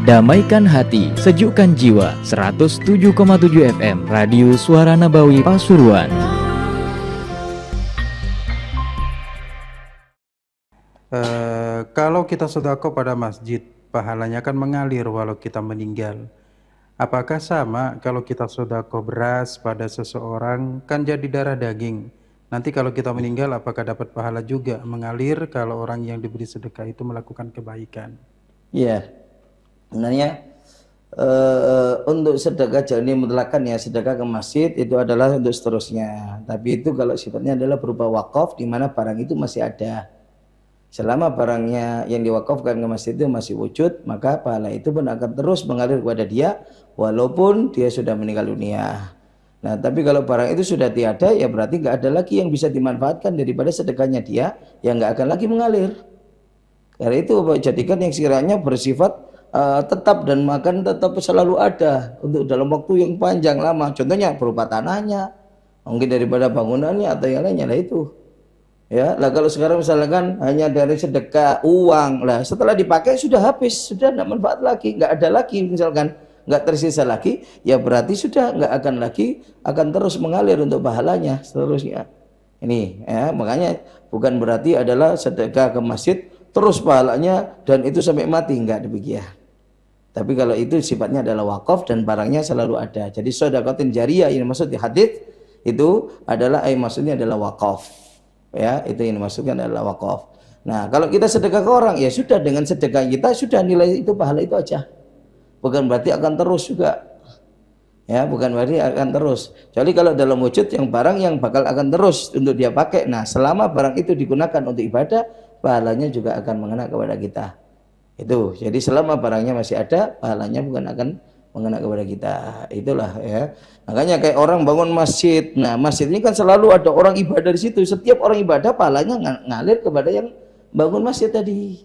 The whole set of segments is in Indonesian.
Damaikan hati, sejukkan jiwa. 107,7 FM Radio Suara Nabawi Pasuruan. Kalau kita sedekah pada masjid, pahalanya akan mengalir walau kita meninggal. Apakah sama kalau kita sedekah beras pada seseorang, kan jadi darah daging? Nanti kalau kita meninggal, apakah dapat pahala juga mengalir kalau orang yang diberi sedekah itu melakukan kebaikan? Ya, sebenarnya untuk sedekah jani mutlakan ya, sedekah ke masjid itu adalah untuk seterusnya. Tapi itu kalau sifatnya adalah berupa wakaf, di mana barang itu masih ada. Selama barangnya yang diwakafkan ke masjid itu masih wujud, maka pahala itu pun akan terus mengalir kepada dia walaupun dia sudah meninggal dunia. Nah, tapi kalau barang itu sudah tiada, ya berarti nggak ada lagi yang bisa dimanfaatkan daripada sedekahnya dia, yang nggak akan lagi mengalir. Karena itu jadikan yang sekiranya bersifat tetap dan makan tetap selalu ada untuk dalam waktu yang panjang lama. Contohnya berupa tanahnya, mungkin daripada bangunannya atau yang lainnya lah itu. Ya, lah kalau sekarang misalkan hanya dari sedekah uang, lah setelah dipakai sudah habis, sudah tidak manfaat lagi, nggak ada lagi, misalkan nggak tersisa lagi, ya berarti sudah nggak akan lagi, akan terus mengalir untuk pahalanya seterusnya. Ini ya, makanya bukan berarti adalah sedekah ke masjid terus pahalanya dan itu sampai mati, nggak demikian. Tapi kalau itu sifatnya adalah wakaf dan barangnya selalu ada. Jadi sedekatin jariyah ini maksud di hadits itu adalah maksudnya adalah wakaf. Ya, itu yang dimaksudkan adalah wakaf. Nah, kalau kita sedekah ke orang, ya sudah, dengan sedekah kita sudah nilai itu pahala itu aja. Bukan berarti akan terus juga. Ya, bukan berarti akan terus. Jadi kalau dalam wujud yang barang yang bakal akan terus untuk dia pakai. Nah, selama barang itu digunakan untuk ibadah, pahalanya juga akan mengena kepada kita. Itu. Jadi selama barangnya masih ada, pahalanya bukan akan mengena kepada kita. Itulah ya. Makanya kayak orang bangun masjid. Nah, masjid ini kan selalu ada orang ibadah di situ. Setiap orang ibadah pahalanya ngalir kepada yang bangun masjid tadi.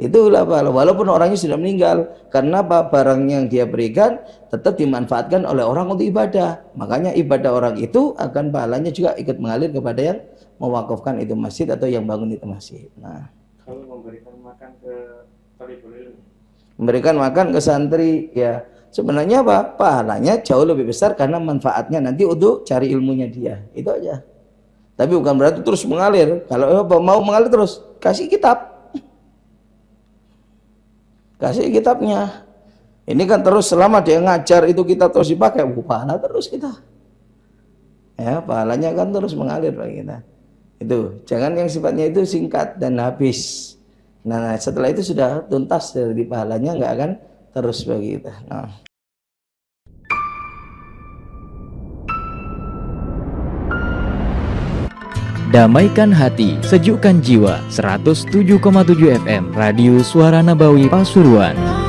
Itulah pahala walaupun orangnya sudah meninggal. Karena apa? Barang yang dia berikan tetap dimanfaatkan oleh orang untuk ibadah. Makanya ibadah orang itu akan pahalanya juga ikut mengalir kepada yang mewakafkan itu masjid atau yang bangun itu masjid. Nah, kalau memberikan makan ke thalibul ilmi, memberikan makan ke santri, ya sebenarnya apa? Pahalanya jauh lebih besar karena manfaatnya nanti untuk cari ilmunya dia. Itu aja. Tapi bukan berarti terus mengalir. Kalau mau mengalir terus, kasih kitab. Kasih kitabnya. Ini kan terus selama dia ngajar itu kita terus dipakai, pahala terus kita. Ya, pahalanya kan terus mengalir bagi kita. Itu, jangan yang sifatnya itu singkat dan habis. Nah, setelah itu sudah tuntas dari pahalanya, nggak akan terus bagi kita. Nah. Damaikan hati, sejukkan jiwa. 107,7 FM Radio Suara Nabawi Pasuruan.